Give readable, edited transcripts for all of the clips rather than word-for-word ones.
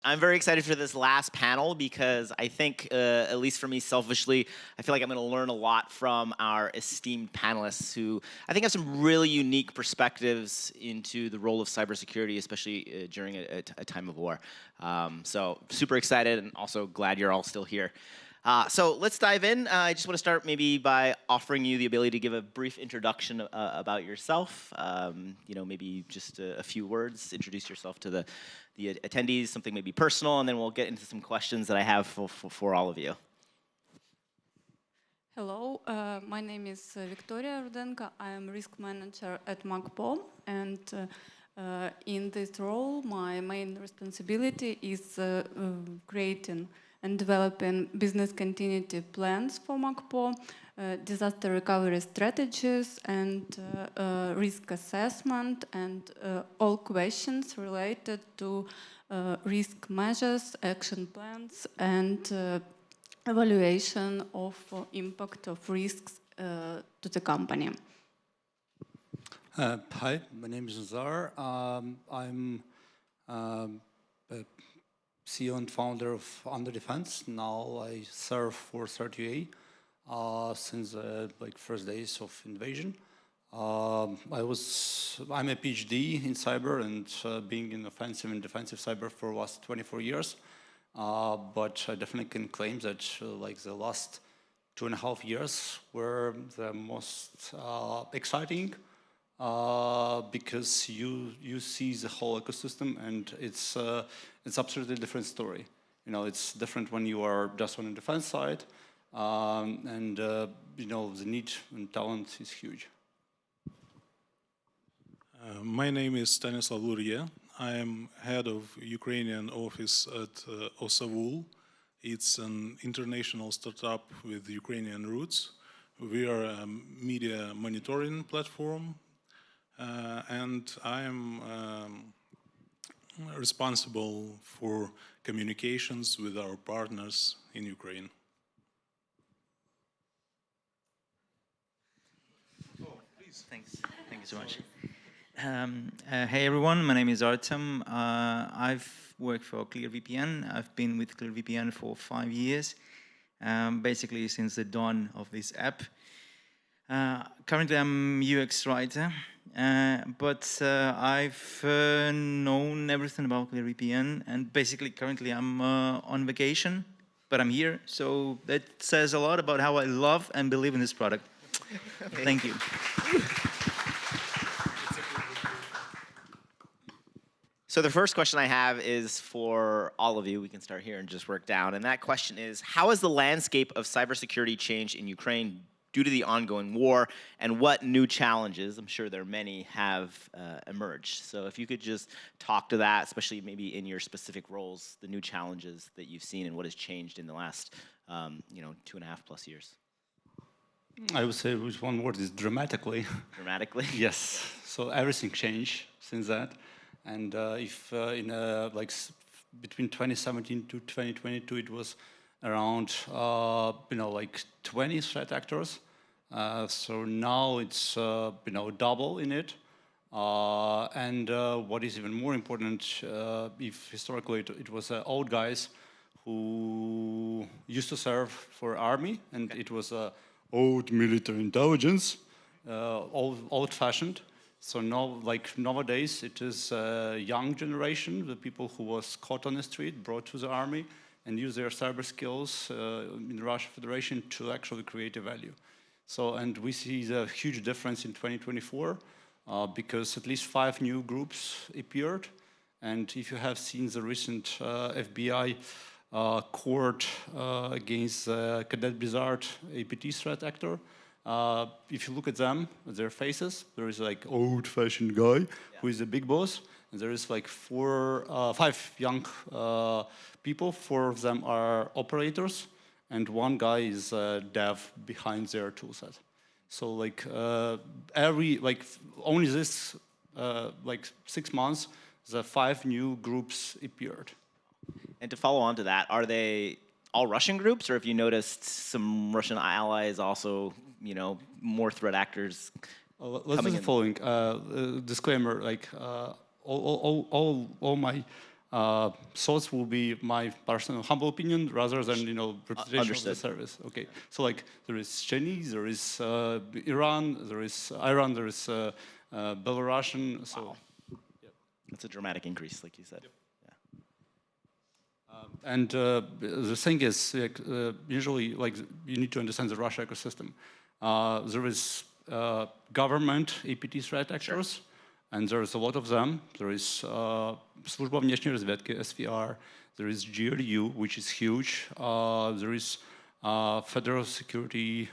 I'm very excited for this last panel because I think, at least for me selfishly, I feel like I'm going to learn a lot from our esteemed panelists who I think have some really unique perspectives into the role of cybersecurity, especially during a time of war. So super excited and also glad you're all still here. So let's dive in. I just want to start maybe by offering you the ability to give a brief introduction about yourself. Maybe just a few words, introduce yourself to the attendees, something maybe personal, and then we'll get into some questions that I have for all of you. Hello, my name is Viktoriia Rudenko. I am risk manager at MacPaw, and in this role, my main responsibility is creating and developing business continuity plans for MacPaw, disaster recovery strategies, and risk assessment, and all questions related to risk measures, action plans, and evaluation of impact of risks to the company. Hi, my name is Nazar. I'm CEO and founder of Under Defense. Now I serve for CERT-UA since the first days of invasion. I'm a PhD in cyber and being in offensive and defensive cyber for the last 24 years. But I definitely can claim that the last 2.5 years were the most exciting because you see the whole ecosystem, and it's absolutely different story. It's different when you are just on the defense side, and the need and talent is huge. My name is Stanislav Lurie. I am head of Ukrainian office at Osavul. It's an international startup with Ukrainian roots. We are a media monitoring platform, and I am responsible for communications with our partners in Ukraine. Oh, please. Thanks. Thank you so much. Hey everyone, my name is Artem. I've worked for ClearVPN. I've been with ClearVPN for 5 years, basically since the dawn of this app. Currently I'm UX writer, but I've known everything about ClearVPN, and basically currently I'm on vacation, but I'm here, so that says a lot about how I love and believe in this product. Thank you. So the first question I have is for all of you. We can start here and just work down. And that question is, how has the landscape of cybersecurity changed in Ukraine due to the ongoing war, and what new challenges, I'm sure there are many, have emerged? So if you could just talk to that, especially maybe in your specific roles, the new challenges that you've seen and what has changed in the last 2.5+ years. I would say with one word is dramatically. Dramatically? Yes. So everything changed since that. And if between 2017 to 2022, it was around 20 threat actors. So now it's double in it. And what is even more important, if historically it was old guys who used to serve for army, and it was old military intelligence, old-fashioned. So now, nowadays, it is a young generation, the people who was caught on the street, brought to the army, and use their cyber skills in the Russian Federation to actually create a value. So, and we see the huge difference in 2024 because at least 5 new groups appeared. And if you have seen the recent FBI court against Cadet Blizzard APT threat actor, if you look at them, their faces, there is old-fashioned guy who is the big boss, and there is 5 young people. 4 of them are operators, and 1 guy is dev behind their toolset. So only this 6 months, the 5 new groups appeared. And to follow on to that, are they all Russian groups, or have you noticed some Russian allies also, more threat actors? Let's do the following disclaimer. All my thoughts will be my personal humble opinion rather than reputation of the Understood. service. Okay, so like there is Chinese, there is Iran, there is Belarusian. So. Wow. That's a dramatic increase, like you said. And the thing is, usually, like you need to understand the Russia ecosystem. There is government APT threat actors, and there is a lot of them. There is Служба внешней разведки (SVR). There is GRU, which is huge. There is Federal Security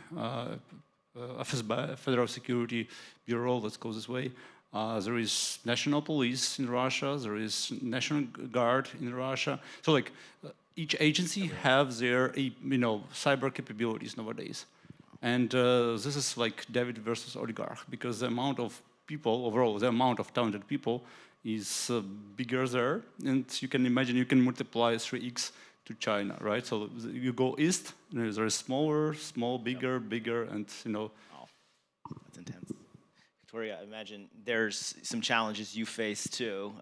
FSB, Federal Security Bureau. Let's go this way. There is national police in Russia. There is National Guard in Russia. So like each agency have their cyber capabilities nowadays. And this is like David versus oligarch, because the amount of people overall, the amount of talented people is bigger there. And you can imagine you can multiply 3x to China, right? So you go east, there is smaller, small, bigger, bigger, and Wow, that's intense. Viktoriia, I imagine there's some challenges you face too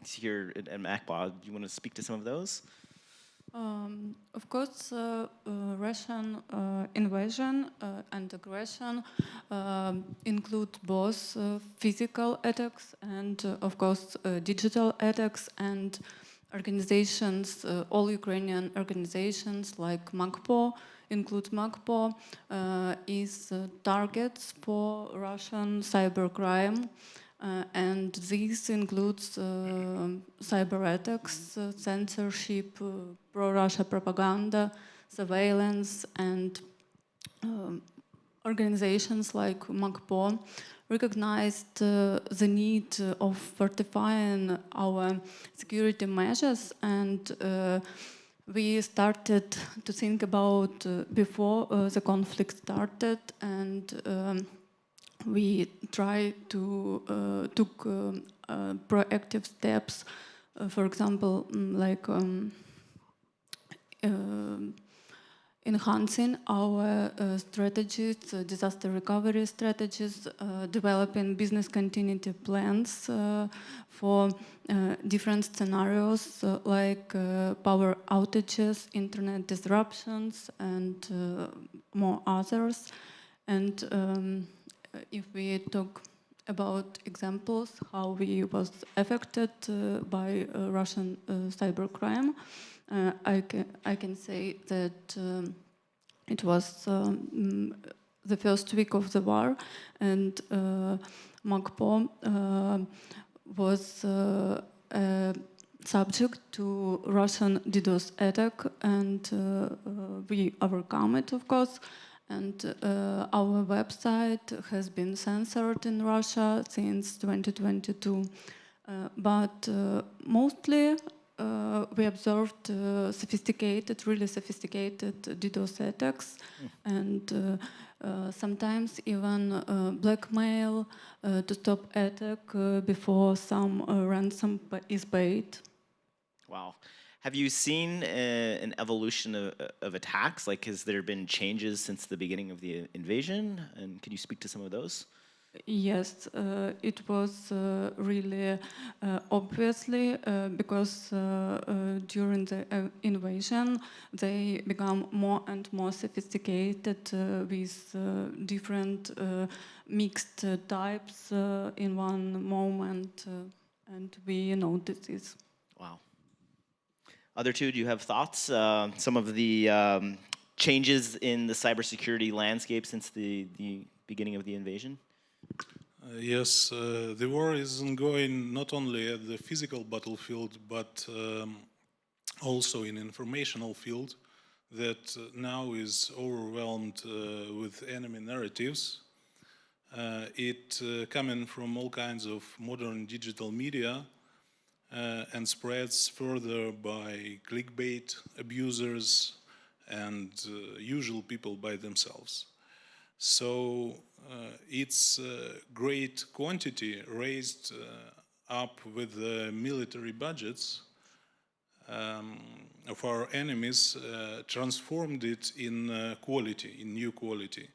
here at MacPaw. Do you want to speak to some of those? Of course, Russian invasion and aggression include both physical attacks and, of course, digital attacks, and organizations, all Ukrainian organizations like MacPaw, include MacPaw, is targets for Russian cybercrime. And this includes cyber attacks, censorship, pro-Russia propaganda, surveillance, and organizations like MacPaw recognized the need of fortifying our security measures, and we started to think about before the conflict started, and we try to took proactive steps, for example, like enhancing our strategies, disaster recovery strategies, developing business continuity plans for different scenarios like power outages, internet disruptions, and more others. And if we talk about examples how we was affected by Russian cybercrime, I can say that it was the first week of the war, and MacPaw was subject to Russian DDoS attack, and we overcome it, of course. And our website has been censored in Russia since 2022. But mostly we observed really sophisticated DDoS attacks, and sometimes even blackmail to stop attack before some ransom is paid. Wow. Have you seen an evolution of attacks? Like, has there been changes since the beginning of the invasion? And can you speak to some of those? Yes, it was really obviously because during the invasion they become more and more sophisticated with different mixed types in one moment, and we noticed this. Wow. Other two, do you have thoughts? Some of the changes in the cybersecurity landscape since the beginning of the invasion? Yes, the war is ongoing not only at the physical battlefield, but also in informational field that now is overwhelmed with enemy narratives. It coming from all kinds of modern digital media and spreads further by clickbait abusers and usual people by themselves. So its great quantity raised up with the military budgets of our enemies, transformed it in quality, in new quality.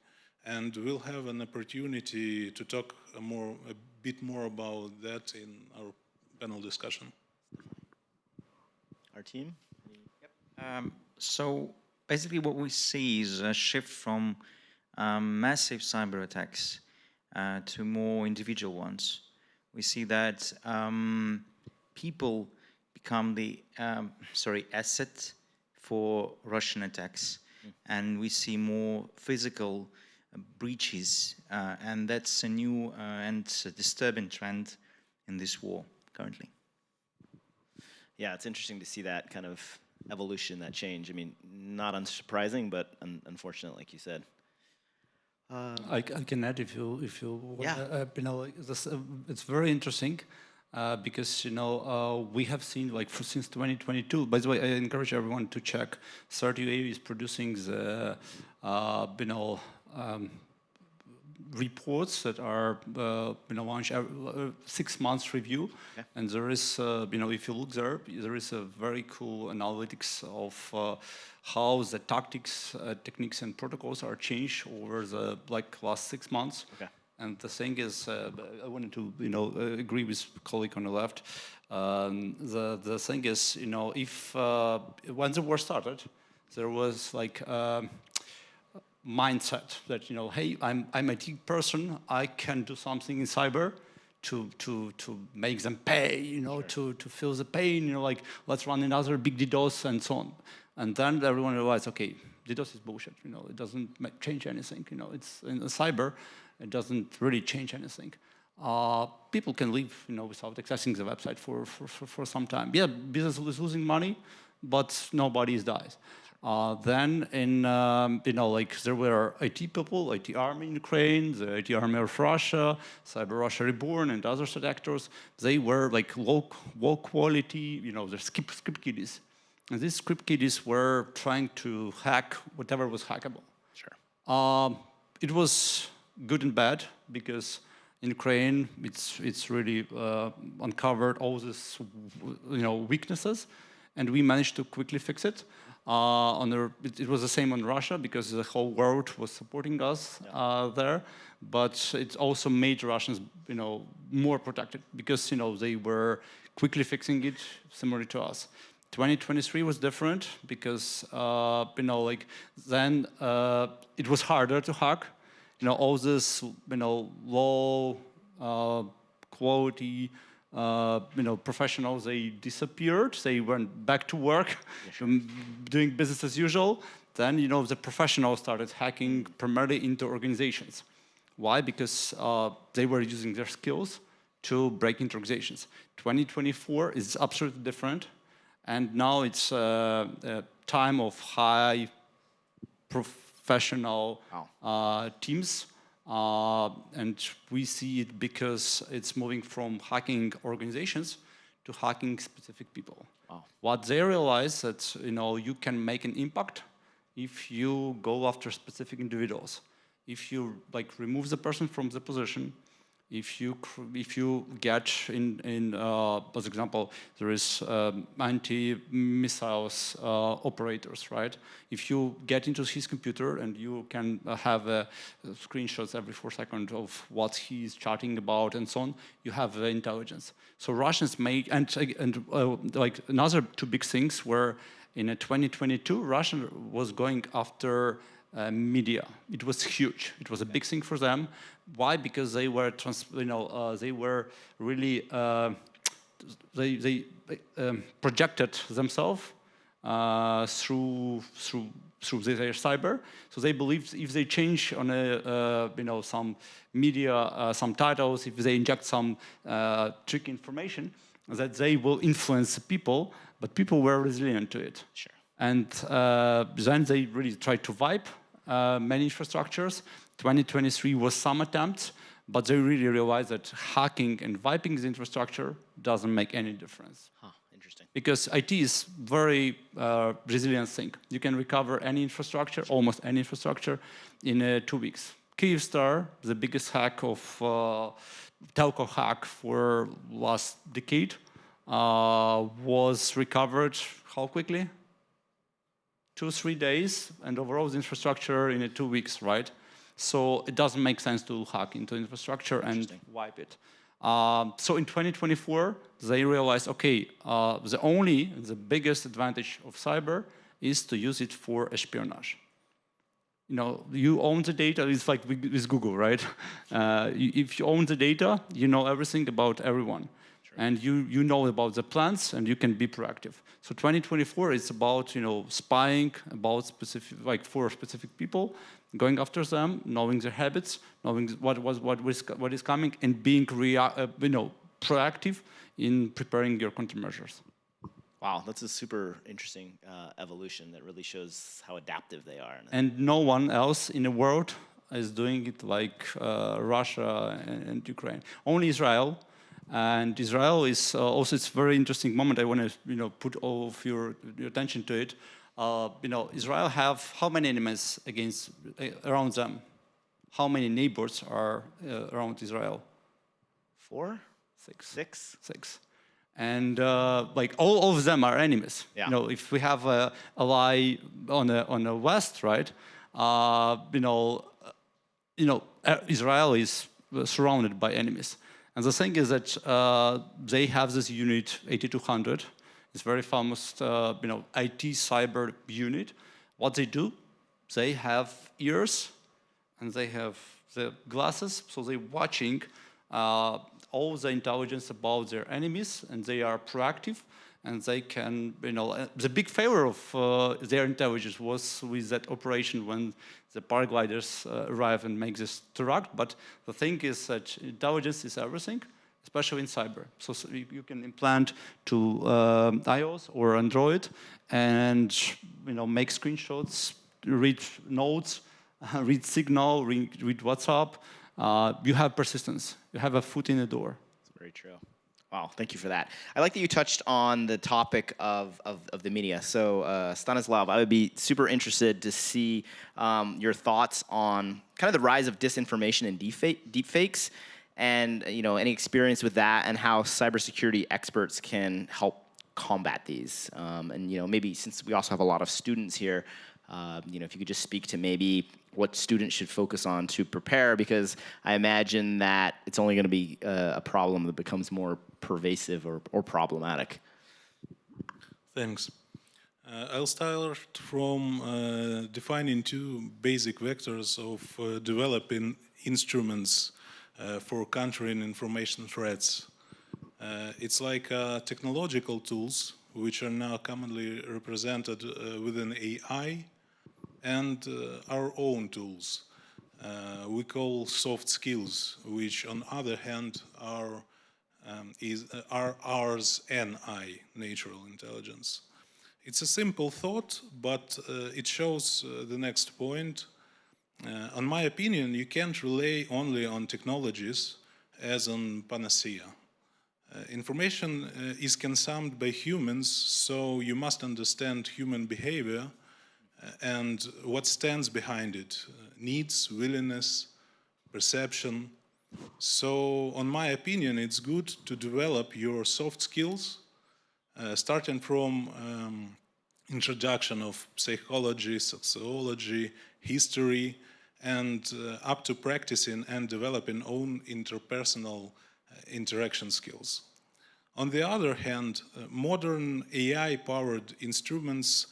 And we'll have an opportunity to talk a bit more about that in our panel discussion. our team? So basically what we see is a shift from massive cyber attacks to more individual ones. We see that people become the asset for Russian attacks, and we see more physical breaches, and that's a new and disturbing trend in this war currently. Yeah, it's interesting to see that kind of evolution, that change. I mean, not unsurprising, but unfortunate, like you said. I can add if you Yeah. it's very interesting because we have seen since 2022. By the way, I encourage everyone to check. CERT-UA is producing the reports that are launched 6 months review, Okay. and there is if you look there is a very cool analytics of how the tactics, techniques, and protocols are changed over the last 6 months. Okay. And the thing is, I wanted to agree with colleague on the left. The thing is, if when the war started, there was mindset that hey, I'm a IT person, I can do something in cyber to make them pay, Sure. to feel the pain, let's run another big DDoS and so on. And then everyone realized, okay, DDoS is bullshit, it doesn't change anything, it's in cyber, it doesn't really change anything. People can live, without accessing the website for some time. Yeah, business is losing money, but nobody dies. Then there were IT people, IT army in Ukraine, the IT army of Russia, Cyber Russia Reborn, and other threat actors. They were low quality, the script kiddies. And these script kiddies were trying to hack whatever was hackable. Sure. It was good and bad because in Ukraine it's really uncovered all these weaknesses, and we managed to quickly fix it. It was the same on Russia because the whole world was supporting us there, but it also made Russians more protected because they were quickly fixing it similar to us. 2023 was different because then it was harder to hack. All this low quality professionals, they disappeared. They went back to work, doing business as usual. Then the professionals started hacking primarily into organizations. Why? Because they were using their skills to break into organizations. 2024 is absolutely different. And now it's a time of high professional teams. And we see it because it's moving from hacking organizations to hacking specific people. Wow. What they realize that you can make an impact if you go after specific individuals. If you remove the person from the position, if you get in as example, there is anti-missiles operators, right? If you get into his computer and you can have screenshots every 4 seconds of what he's chatting about and so on, you have intelligence. So Russians make and another two big things were in 2022, Russia was going after media. It was huge. It was a big thing for them. Why? Because they were they were really they projected themselves through their cyber. So they believed if they change on some media, some titles, if they inject some tricky information, that they will influence people. But people were resilient to it. Sure. And then they really tried to wipe many infrastructures. 2023 was some attempts, but they really realized that hacking and wiping the infrastructure doesn't make any difference. Huh, interesting. Because IT is very resilient thing. You can recover any infrastructure, almost any infrastructure, in 2 weeks. Kyivstar, the biggest hack of telco hack for last decade, was recovered how quickly? 2-3 days, and overall the infrastructure in 2 weeks, right? So it doesn't make sense to hack into infrastructure and wipe it. So in 2024, they realized, okay, the biggest advantage of cyber is to use it for espionage. You know, you own the data. It's like with Google, right? If you own the data, you know everything about everyone. Sure. And you know about the plans, and you can be proactive. So 2024 is about, you know, spying about specific, like for specific people, going after them, knowing their habits, knowing what is coming, and being proactive in preparing your countermeasures. Wow, that's a super interesting evolution that really shows how adaptive they are. And no one else in the world is doing it like Russia and Ukraine. Only Israel. And Israel is also, it's a very interesting moment. I want to, you know, put all of your attention to it. You know, Israel have how many enemies around them? How many neighbors are around Israel? 4? 6. 6. And like all of them are enemies. Yeah. You know, if we have a ally on the west, right? Israel is surrounded by enemies. And the thing is that they have this unit 8200. It's very famous, IT cyber unit. What they do? They have ears and they have the glasses, so they're watching all the intelligence about their enemies, and they are proactive, and they can, the big failure of their intelligence was with that operation when the paragliders arrive and make this terract. But the thing is that intelligence is everything, especially in cyber. So you can implant to iOS or Android and make screenshots, read notes, read Signal, read WhatsApp. You have persistence. You have a foot in the door. That's very true. Wow, thank you for that. I like that you touched on the topic of the media. So, Stanislav, I would be super interested to see your thoughts on kind of the rise of disinformation and deepfakes, and any experience with that, and how cybersecurity experts can help combat these. And maybe since we also have a lot of students here, if you could just speak to maybe what students should focus on to prepare, because I imagine that it's only going to be a problem that becomes more pervasive or problematic. Thanks. I'll start from defining two basic vectors of developing instruments for countering information threats. It's like technological tools, which are now commonly represented within AI, and our own tools we call soft skills, which on the other hand are ours NI, natural intelligence. It's a simple thought, but it shows the next point. In my opinion, you can't rely only on technologies as on panacea. Information is consumed by humans, so you must understand human behavior and what stands behind it, needs, willingness, perception. So, in my opinion, it's good to develop your soft skills, starting from introduction of psychology, sociology, history, and up to practicing and developing own interpersonal interaction skills. On the other hand, modern AI-powered instruments,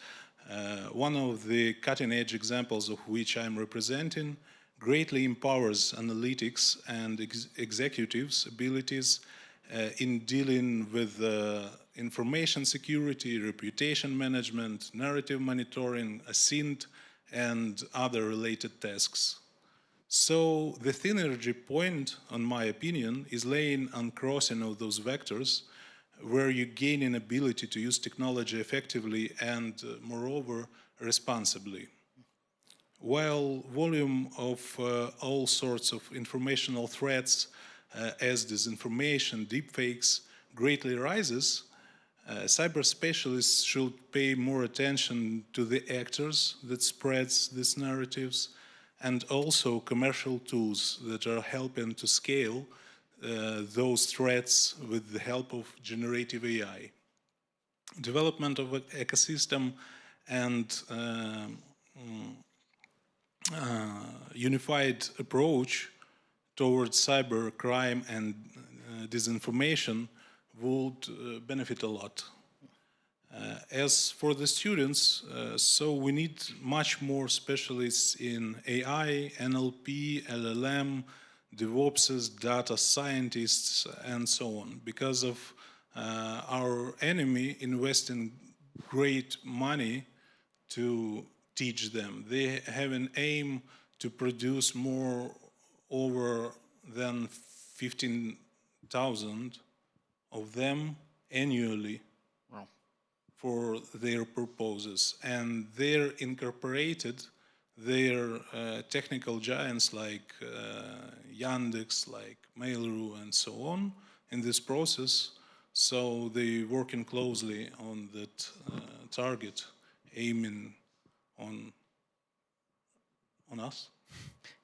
one of the cutting-edge examples of which I'm representing, greatly empowers analytics and executives' abilities in dealing with information security, reputation management, narrative monitoring, async, and other related tasks. So the synergy point, in my opinion, is laying on crossing of those vectors, where you gain an ability to use technology effectively and, moreover, responsibly. While volume of all sorts of informational threats, as disinformation, deepfakes, greatly rises, cyber specialists should pay more attention to the actors that spreads these narratives, and also commercial tools that are helping to scale those threats with the help of generative AI. Development of an ecosystem and unified approach towards cyber crime and disinformation would benefit a lot. As for the students, so we need much more specialists in AI, NLP, LLM, DevOps, data scientists, and so on, because of our enemy investing great money to teach them. They have an aim to produce more over than 15,000 of them annually. Wow. For their purposes, and they're incorporated their technical giants like Yandex, like Mail.ru, and so on in this process. So they working closely on that target, aiming on us.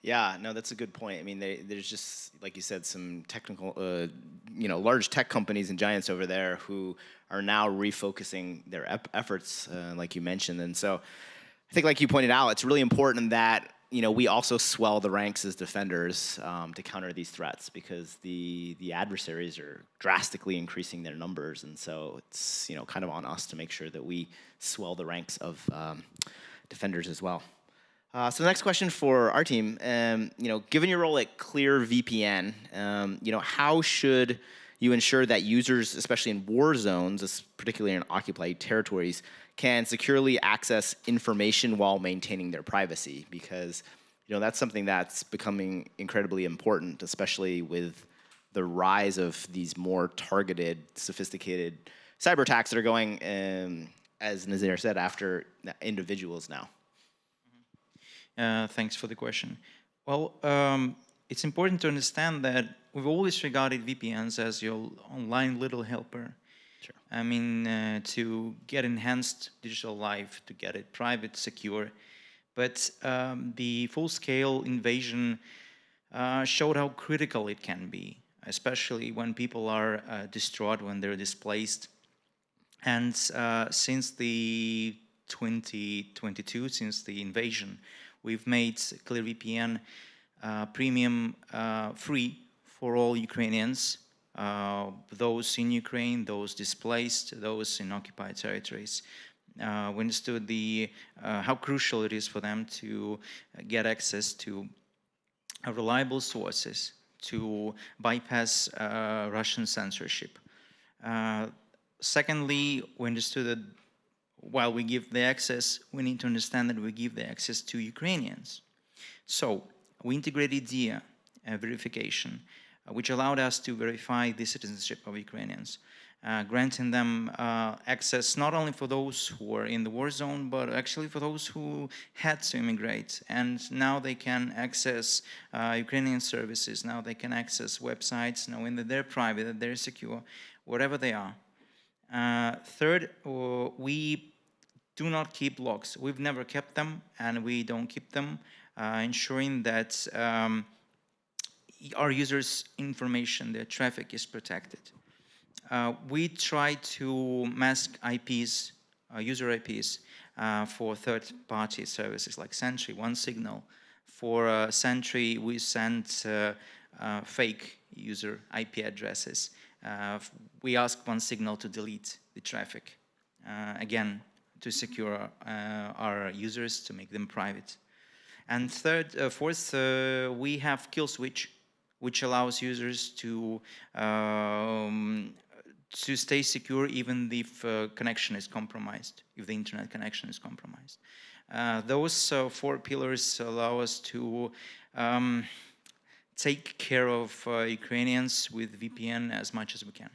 Yeah, no, that's a good point. I mean, there's just, like you said, some technical, large tech companies and giants over there who are now refocusing their efforts, like you mentioned. And so I think, like you pointed out, it's really important that, we also swell the ranks as defenders to counter these threats, because the adversaries are drastically increasing their numbers. And so it's, kind of on us to make sure that we swell the ranks of defenders as well. So the next question for our team, given your role at ClearVPN, how should you ensure that users, especially in war zones, particularly in occupied territories, can securely access information while maintaining their privacy? Because, that's something that's becoming incredibly important, especially with the rise of these more targeted, sophisticated cyber attacks that are going, as Nazar said, after individuals now. Thanks for the question. Well, it's important to understand that we've always regarded VPNs as your online little helper. Sure. I mean, to get enhanced digital life, to get it private, secure. But the full-scale invasion showed how critical it can be, especially when people are distraught, when they're displaced. And since the 2022, since the invasion, we've made ClearVPN premium free for all Ukrainians, those in Ukraine, those displaced, those in occupied territories. We understood how crucial it is for them to get access to reliable sources, to bypass Russian censorship. Secondly, we understood that while we give the access, we need to understand that we give the access to Ukrainians. So we integrated DIA verification, which allowed us to verify the citizenship of Ukrainians, granting them access not only for those who are in the war zone, but actually for those who had to immigrate. And now they can access Ukrainian services, now they can access websites, knowing that they're private, that they're secure, wherever they are. Third, we do not keep logs. We've never kept them, and we don't keep them, ensuring that our users' information, their traffic is protected. We try to mask IPs, user IPs, for third-party services like Sentry, OneSignal. For Sentry, we send fake user IP addresses. We ask OneSignal to delete the traffic, again, to secure our users, to make them private. And fourth, we have Kill Switch, which allows users to stay secure even if connection is compromised, if the internet connection is compromised. Those four pillars allow us to take care of Ukrainians with VPN as much as we can.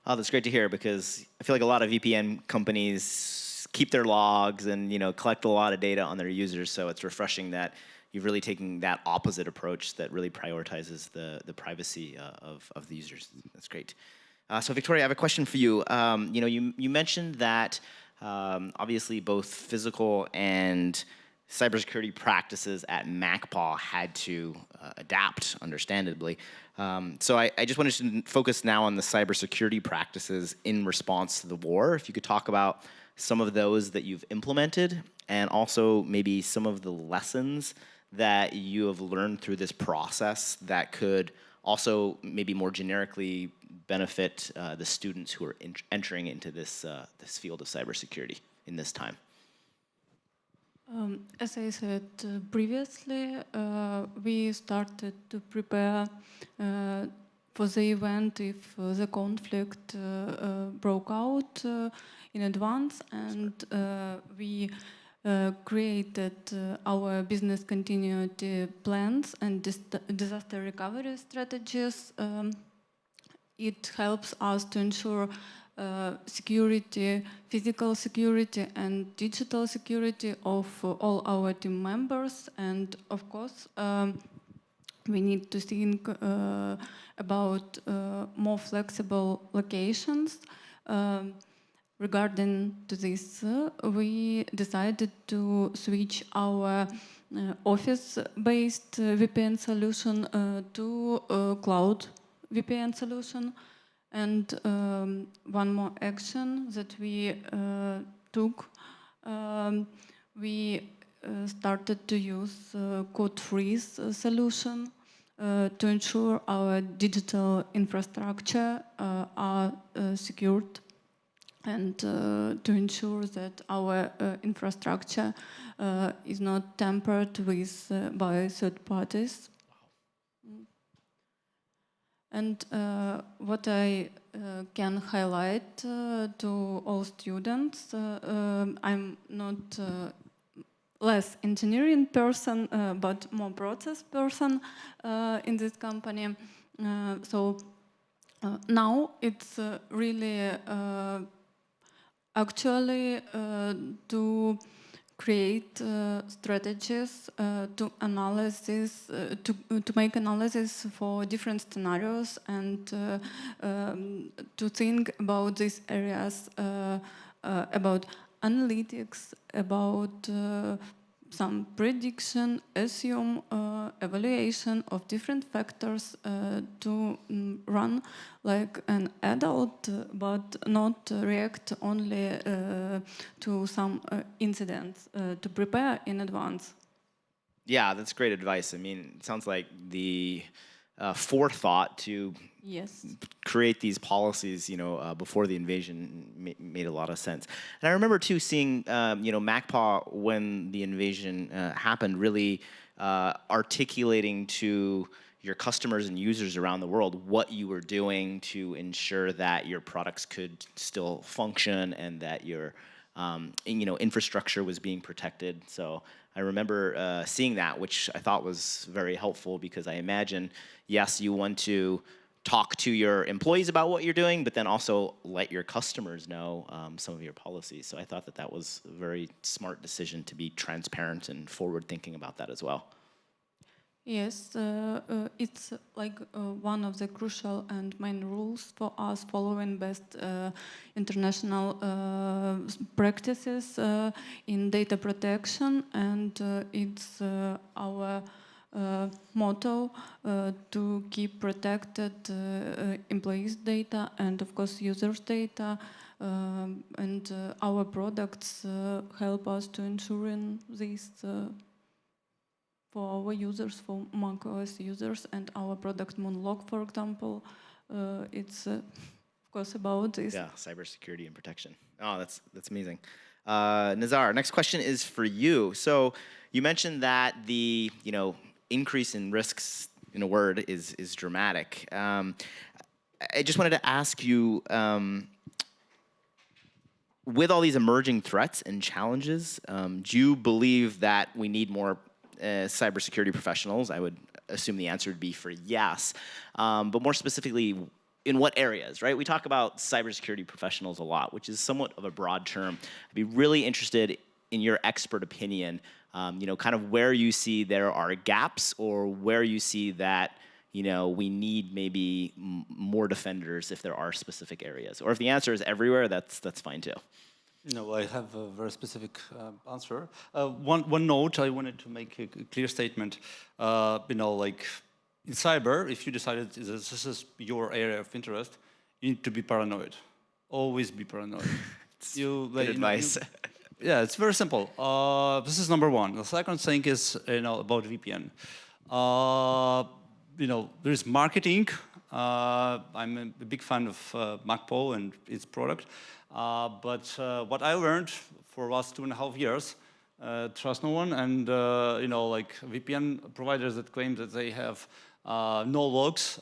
Oh, that's great to hear, because I feel like a lot of VPN companies keep their logs and collect a lot of data on their users. So it's refreshing that you've really taken that opposite approach that really prioritizes the privacy of the users. That's great. So Viktoriia, I have a question for you. You mentioned that obviously both physical and cybersecurity practices at MacPaw had to adapt, understandably. So I just wanted to focus now on the cybersecurity practices in response to the war. If you could talk about some of those that you've implemented, and also maybe some of the lessons that you have learned through this process that could also maybe more generically benefit the students who are entering into this field of cybersecurity in this time? As I said previously, we started to prepare for the event if the conflict broke out in advance, and we created our business continuity plans and disaster recovery strategies. It helps us to ensure security, physical security and digital security of all our team members. And of course, we need to think about more flexible locations. Regarding to this, we decided to switch our office-based VPN solution to cloud VPN solution. And one more action that we took, we started to use code freeze solution to ensure our digital infrastructure are secured, and to ensure that our infrastructure is not tampered with by third parties. And what I can highlight to all students, I'm not less engineering person, but more process person in this company. So now it's really actually to create strategies to analysis, to make analysis for different scenarios, and to think about these areas, about analytics, about some prediction, assume, evaluation of different factors to run like an adult, but not react only to some incidents, to prepare in advance. Yeah, that's great advice. I mean, it sounds like the forethought to create these policies, before the invasion made a lot of sense. And I remember too seeing, MacPaw when the invasion happened, really articulating to your customers and users around the world what you were doing to ensure that your products could still function and that your infrastructure was being protected. So I remember seeing that, which I thought was very helpful, because I imagine, yes, you want to talk to your employees about what you're doing, but then also let your customers know some of your policies. So I thought that that was a very smart decision to be transparent and forward-thinking about that as well. Yes, it's like one of the crucial and main rules for us, following best international practices in data protection, and it's our motto to keep protected employees' data and, of course, users' data, and our products help us to ensuring this for our users, for macOS users, and our product Moonlock, for example, it's of course about this. Yeah, cybersecurity and protection. Oh, that's amazing. Nazar, next question is for you. So you mentioned that the increase in risks, in a word, is dramatic. I just wanted to ask you, with all these emerging threats and challenges, do you believe that we need more cybersecurity professionals? I would assume the answer would be for yes. But more specifically, in what areas, right? We talk about cybersecurity professionals a lot, which is somewhat of a broad term. I'd be really interested in your expert opinion, kind of where you see there are gaps, or where you see that we need maybe more defenders if there are specific areas. Or if the answer is everywhere, that's fine too. No, I have a very specific answer. One note, I wanted to make a clear statement. Like in cyber, if you decided this is your area of interest, you need to be paranoid. Always be paranoid. Good advice. Yeah, it's very simple. This is number one. The second thing is about VPN. there is marketing. I'm a big fan of MacPaw and its product. But what I learned for the last 2.5 years, trust no one, and like VPN providers that claim that they have no logs,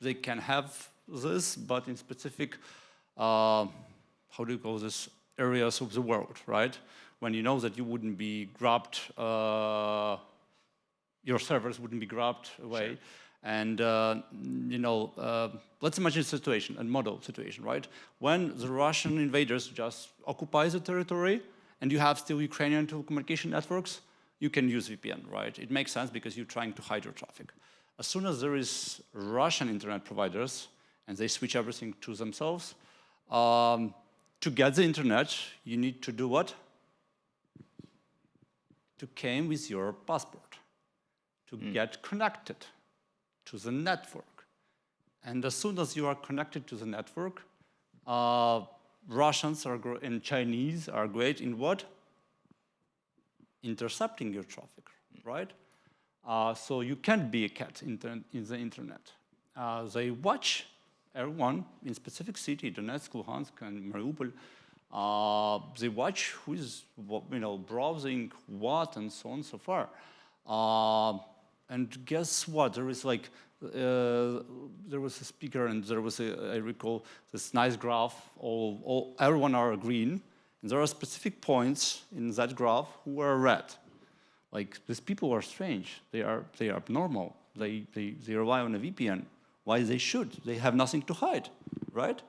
they can have this, but in specific, how do you call this, areas of the world, right? When you know that you wouldn't be grabbed, your servers wouldn't be grabbed away. Sure. And, let's imagine a situation, a model situation, right? When the Russian invaders just occupy the territory and you have still Ukrainian telecommunication networks, you can use VPN, right? It makes sense because you're trying to hide your traffic. As soon as there is Russian internet providers and they switch everything to themselves, to get the internet, you need to do what? To come with your passport, to get connected to the network. And as soon as you are connected to the network, Russians and Chinese are great in what? Intercepting your traffic, right? So you can't be a cat in the internet. They watch everyone in specific city, Donetsk, Luhansk, and Mariupol. They watch who is, browsing what and so on and so far. And guess what? There is like, there was a speaker and there was I recall this nice graph. Everyone are green, and there are specific points in that graph who are red. Like these people are strange. They are abnormal. They rely on a VPN. Why they should? They have nothing to hide, right?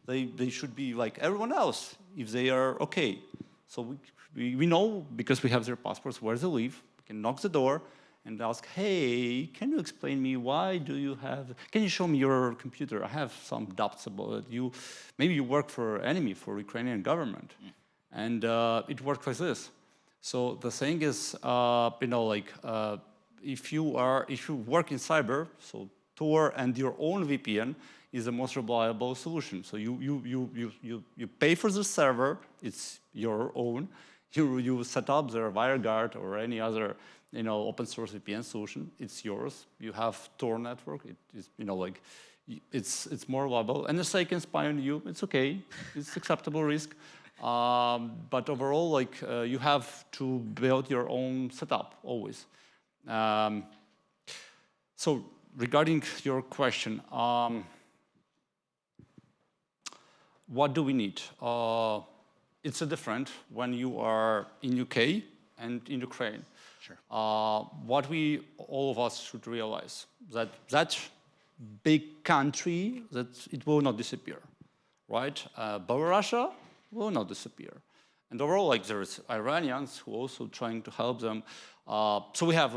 They should be like everyone else if they are okay. So we know because we have their passports where they live. We can knock the door and ask, hey, can you explain me why do you have? Can you show me your computer? I have some doubts about you. Maybe you work for enemy, for Ukrainian government, and it works like this. So the thing is, if you work in cyber, so Tor and your own VPN is the most reliable solution. So you pay for the server, it's your own. You set up the WireGuard or any other open source VPN solution. It's yours. You have Tor network. It is it's more reliable. NSA can spy on you. It's okay. It's acceptable risk. But overall, you have to build your own setup always. So regarding your question, what do we need? It's different when you are in UK and in Ukraine. Sure. What all of us should realize that big country, that it will not disappear, right? Belarus will not disappear. And overall, there's Iranians who are also trying to help them. So we have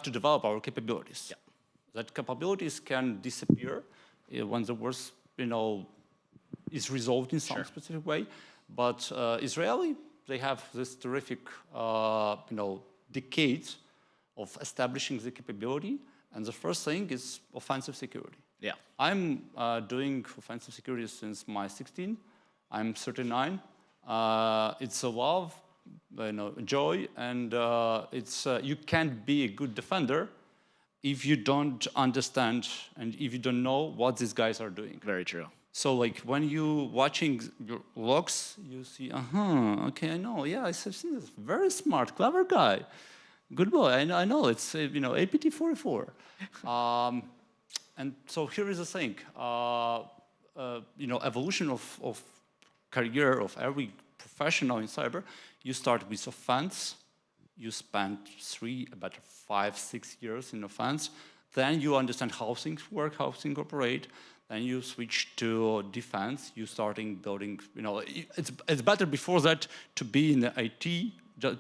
to develop our capabilities. Yeah. That capabilities can disappear when the worst, is resolved in some specific way. But Israeli, they have this terrific, decades of establishing the capability. And the first thing is offensive security. Yeah. I'm doing offensive security since my 16. I'm 39. It's a love, joy, and it's you can't be a good defender if you don't understand and if you don't know what these guys are doing. Very true. So when you watching your logs, you see, okay, I know, yeah, I see this very smart, clever guy. Good boy, I know, it's, APT44. And so here is the thing, evolution of career of every professional in cyber, you start with offense, you spend 3, about 5, 6 years in offense, then you understand how things work, how things operate, then you switch to defense, you starting building, it's better before that to be in the IT,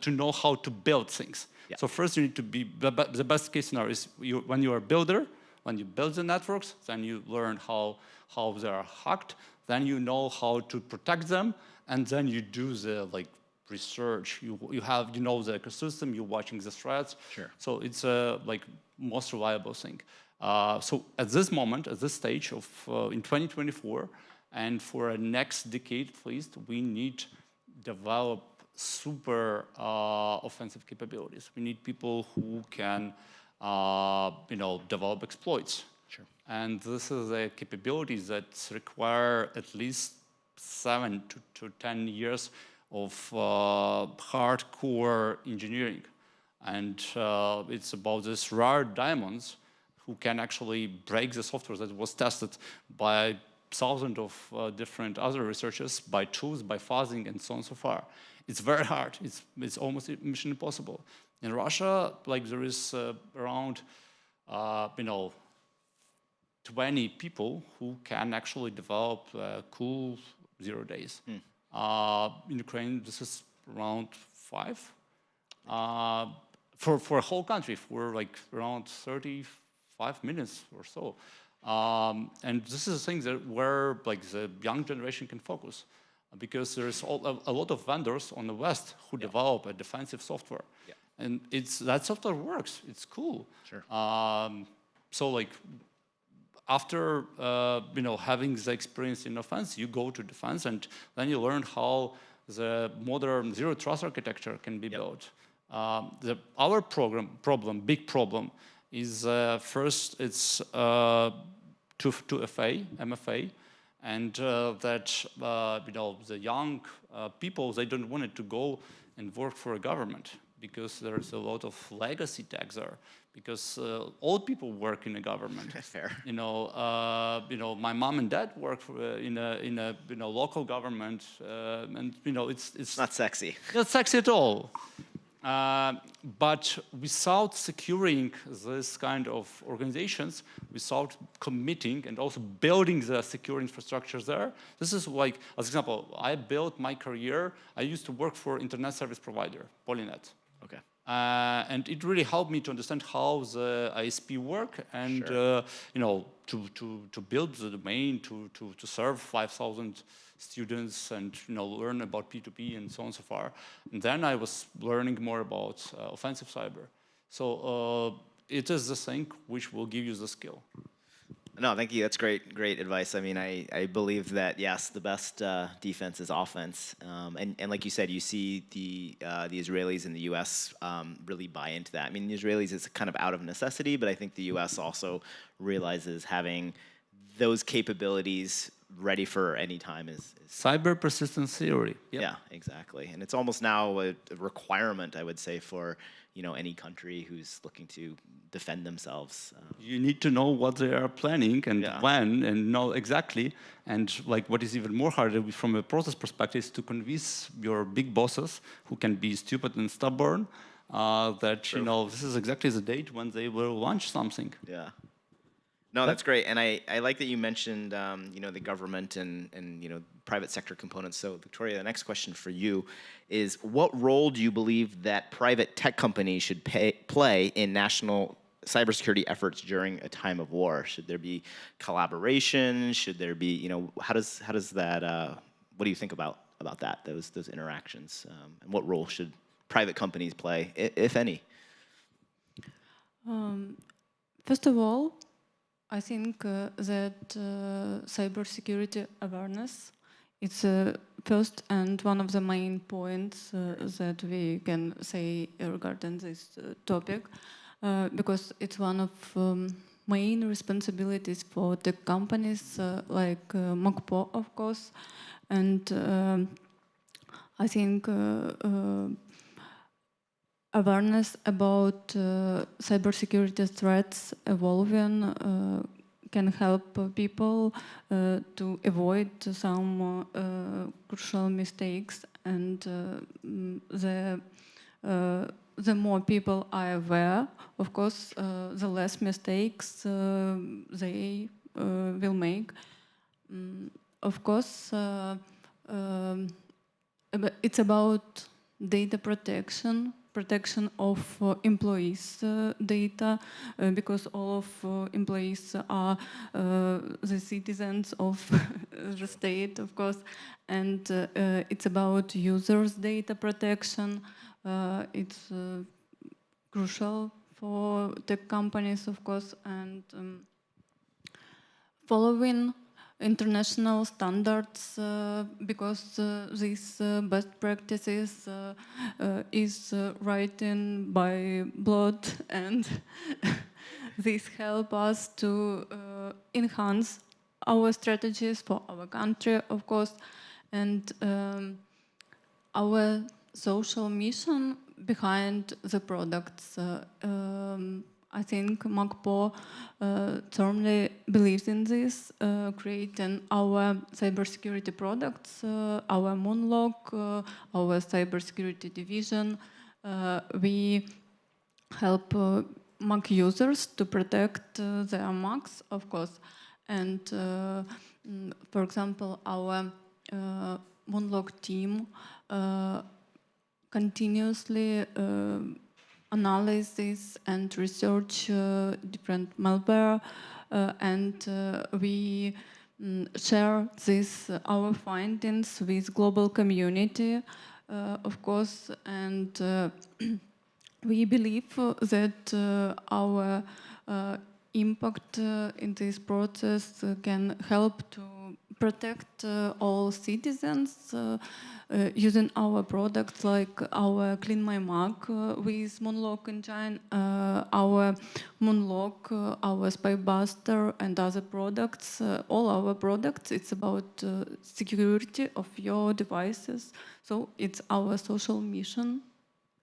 to know how to build things. Yeah. So first you need to be, the best case scenario is when you are a builder, when you build the networks, then you learn how they are hacked, then you know how to protect them, and then you do the research. You know the ecosystem, you're watching the threats. Sure. So it's a most reliable thing. So at this moment, at this stage of in 2024, and for a next decade at least, we need to develop super offensive capabilities. We need people who can develop exploits. Sure. And this is a capabilities that require at least 7 to 10 years of hardcore engineering. And it's about these rare diamonds who can actually break the software that was tested by thousands of different other researchers, by tools, by fuzzing, and so on and so far. It's very hard. It's almost mission impossible. In Russia, like there is around 20 people who can actually develop cool 0 days. In Ukraine, this is around 5. For a whole country, for like around 35 minutes or so. And this is a thing that where like the young generation can focus, because there's a lot of vendors on the West who develop a defensive software, and that software works. It's cool. Sure. So like after having the experience in offense, you go to defense, and then you learn how the modern zero trust architecture can be built. Our big problem is first it's 2FA, MFA, and that the young people, they don't want to go and work for a government because there's a lot of legacy tax there. Because old people work in a government. Fair. My mom and dad work for, in a local government, and it's Not sexy. not sexy at all. But without securing this kind of organizations, without committing and also building the secure infrastructure there, this is like, as example, I built my career, I used to work for internet service provider, Polynet. Okay. And it really helped me to understand how the ISP work and to build the domain, to serve 5,000 students and learn about P2P and so on and so far. And then I was learning more about offensive cyber. So it is the thing which will give you the skill. No, thank you. That's great advice. I mean, I believe that, yes, the best defense is offense. And like you said, you see the Israelis and the U.S. Really buy into that. I mean, the Israelis, it's kind of out of necessity, but I think the U.S. also realizes having those capabilities ready for any time is Cyber persistence theory. Yep. Yeah, exactly. And it's almost now a requirement, I would say, for any country who's looking to defend themselves. You need to know what they are planning and when, and know exactly. And like what is even more harder from a process perspective is to convince your big bosses, who can be stupid and stubborn, that this is exactly the date when they will launch something. Yeah. No, that's great, and I like that you mentioned the government and private sector components. So, Viktoriia, the next question for you is: what role do you believe that private tech companies should play in national cybersecurity efforts during a time of war? Should there be collaboration? Should there be how does that? What do you think about that? Those interactions, and what role should private companies play, if any? First of all, I think that cybersecurity awareness is first and one of the main points that we can say regarding this topic, because it's one of main responsibilities for the companies like MacPaw, of course, and I think awareness about cybersecurity threats evolving can help people to avoid some crucial mistakes, and the more people are aware, of course, the less mistakes they will make. Of course, it's about data protection of employees' data, because all of employees are the citizens of the state, of course, and it's about users' data protection. It's crucial for tech companies, of course, and following international standards because these best practices is written by blood, and this help us to enhance our strategies for our country, of course, and our social mission behind the products. I think MacPaw firmly believes in this, creating our cybersecurity products, our Moonlock, our cybersecurity division. We help Mac users to protect their Macs, of course. And for example, our Moonlock team continuously analysis and research different malware, and we share our findings with global community, of course, and we believe that our impact in this process can help to protect all citizens using our products like our Clean My Mac with Moonlock engine, our Moonlock, our Spybuster and other products. All our products, it's about security of your devices. So it's our social mission,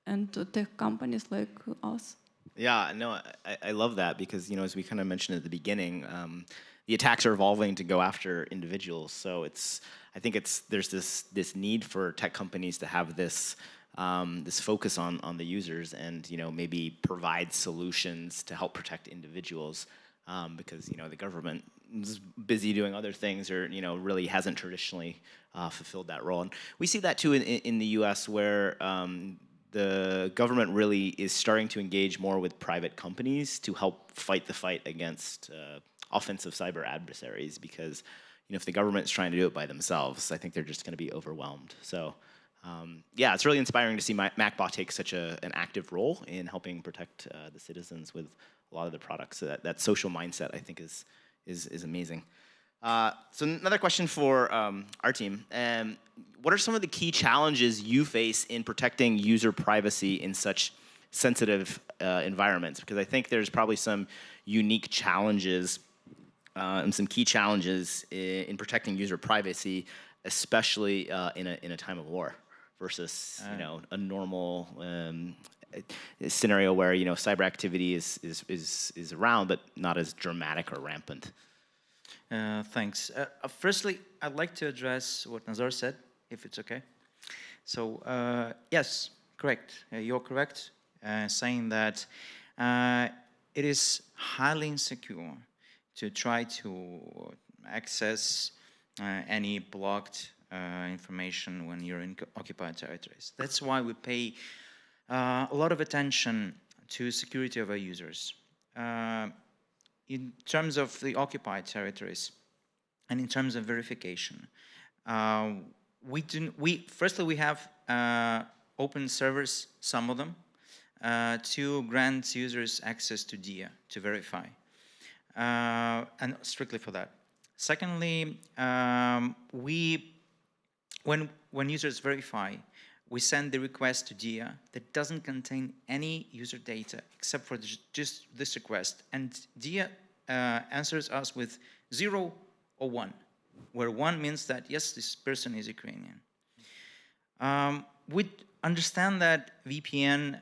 and tech companies like us. Yeah, no, I love that because, as we kind of mentioned at the beginning, the attacks are evolving to go after individuals. So I think there's this need for tech companies to have this focus on the users and maybe provide solutions to help protect individuals because the government is busy doing other things or really hasn't traditionally fulfilled that role. And we see that too in the U.S. where the government really is starting to engage more with private companies to help fight the fight against offensive cyber adversaries because if the government's trying to do it by themselves, I think they're just going to be overwhelmed. So yeah, it's really inspiring to see MacPaw take such an active role in helping protect the citizens with a lot of the products. So that social mindset, I think, is amazing. So another question for our team. What are some of the key challenges you face in protecting user privacy in such sensitive environments? Because I think there's probably some unique challenges and some key challenges in protecting user privacy, especially in a time of war versus a normal scenario where cyber activity is around but not as dramatic or rampant. Thanks. Firstly, I'd like to address what Nazar said, if it's okay. So, yes, correct. You're correct, saying that it is highly insecure to try to access any blocked information when you're in occupied territories. That's why we pay a lot of attention to security of our users. In terms of the occupied territories and in terms of verification, firstly we have open servers, some of them, to grant users access to DIA to verify, and strictly for that. Secondly, when users verify, we send the request to DIA that doesn't contain any user data except for just this request. And DIA answers us with 0 or 1, where 1 means that, yes, this person is Ukrainian. We understand that VPN,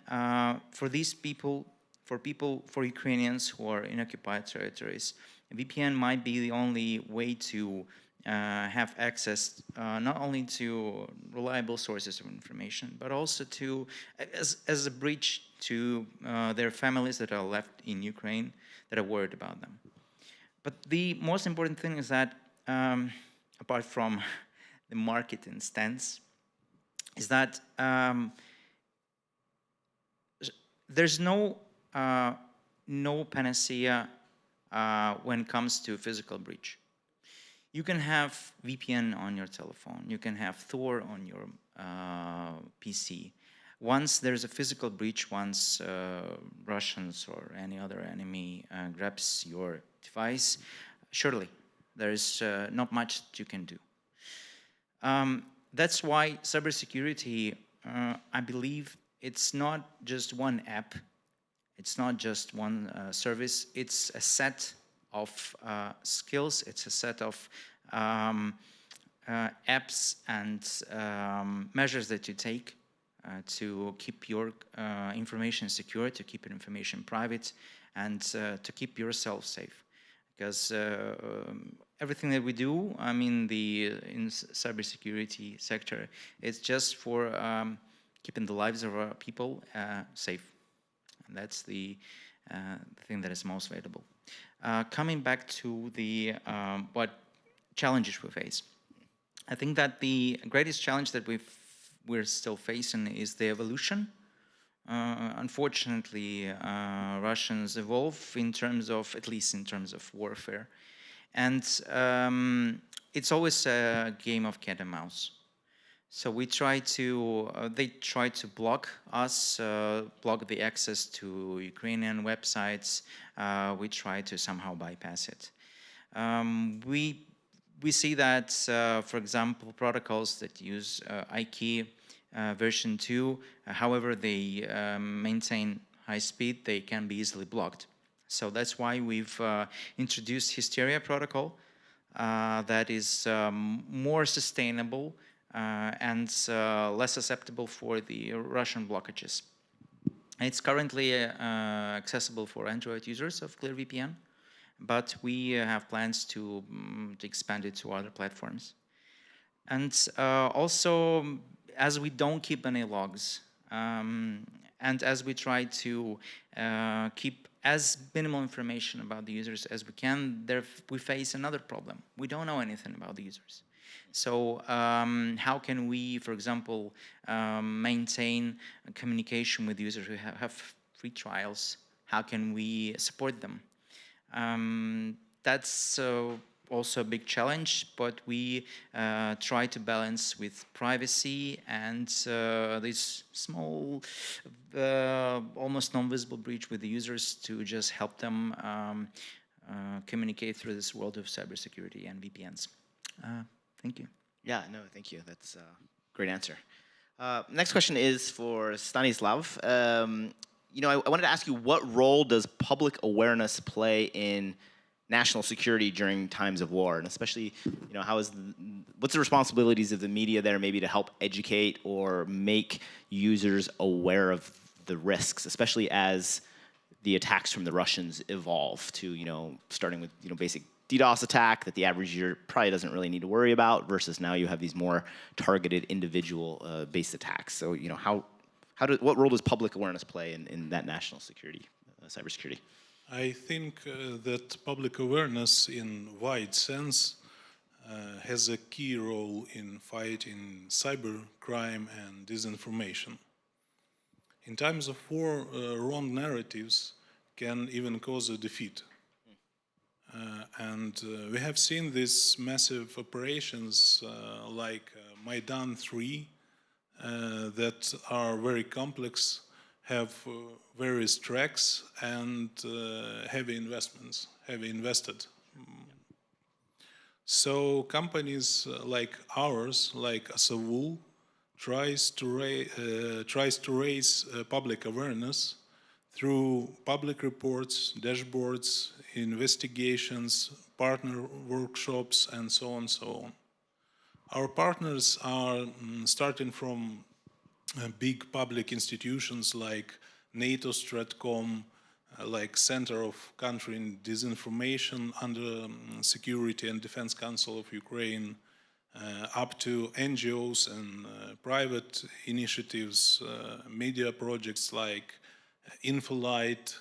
for these people, for Ukrainians who are in occupied territories, VPN might be the only way to have access not only to reliable sources of information, but also to as a bridge to their families that are left in Ukraine that are worried about them. But the most important thing is that, apart from the marketing stance, is that there's no panacea when it comes to physical breach. You can have VPN on your telephone. You can have Tor on your PC. Once there's a physical breach, once Russians or any other enemy grabs your device, surely There is not much that you can do. That's why cybersecurity, I believe, it's not just one app, it's not just one service, it's a set of skills, it's a set of apps and measures that you take to keep your information secure, to keep your information private, and to keep yourself safe. Because everything that we do, I mean, in cybersecurity sector, it's just for keeping the lives of our people safe. And that's the thing that is most valuable. Coming back to the what challenges we face, I think that the greatest challenge that we're still facing is the evolution. Unfortunately, Russians evolve in terms of, at least in terms of warfare. And it's always a game of cat and mouse. So we try to, they try to block us, block the access to Ukrainian websites. We try to somehow bypass it. We see that, for example, protocols that use IKEA version 2, however they maintain high speed, they can be easily blocked. So that's why we've introduced Hysteria protocol that is more sustainable and less susceptible for the Russian blockages. It's currently accessible for Android users of ClearVPN, but we have plans to expand it to other platforms. And also, as we don't keep any logs, and as we try to keep as minimal information about the users as we can, we face another problem. We don't know anything about the users. So how can we, for example, maintain communication with users who have free trials? How can we support them? That's also a big challenge, but we try to balance with privacy and this small, almost non-visible breach with the users to just help them communicate through this world of cybersecurity and VPNs. Thank you. Yeah, no, thank you. That's a great answer. Next question is for Stanislav. You know, I wanted to ask you, what role does public awareness play in national security during times of war, and especially, you know, what's the responsibilities of the media there, maybe to help educate or make users aware of the risks, especially as the attacks from the Russians evolve to, you know, starting with, you know, basic DDoS attack that the average user probably doesn't really need to worry about, versus now you have these more targeted individual based attacks. So, you know, what role does public awareness play in that national security, cybersecurity? I think that public awareness in wide sense has a key role in fighting cybercrime and disinformation. In times of war, wrong narratives can even cause a defeat. And we have seen these massive operations like Maidan 3 that are very complex, have various tracks and heavy invested. So companies like ours, like Osavul, tries to raise public awareness through public reports, dashboards, investigations, partner workshops, and so on, so on. Our partners are starting from big public institutions like NATO Stratcom, like Center of Countering Disinformation under Security and Defense Council of Ukraine, up to NGOs and private initiatives, media projects like Infolight,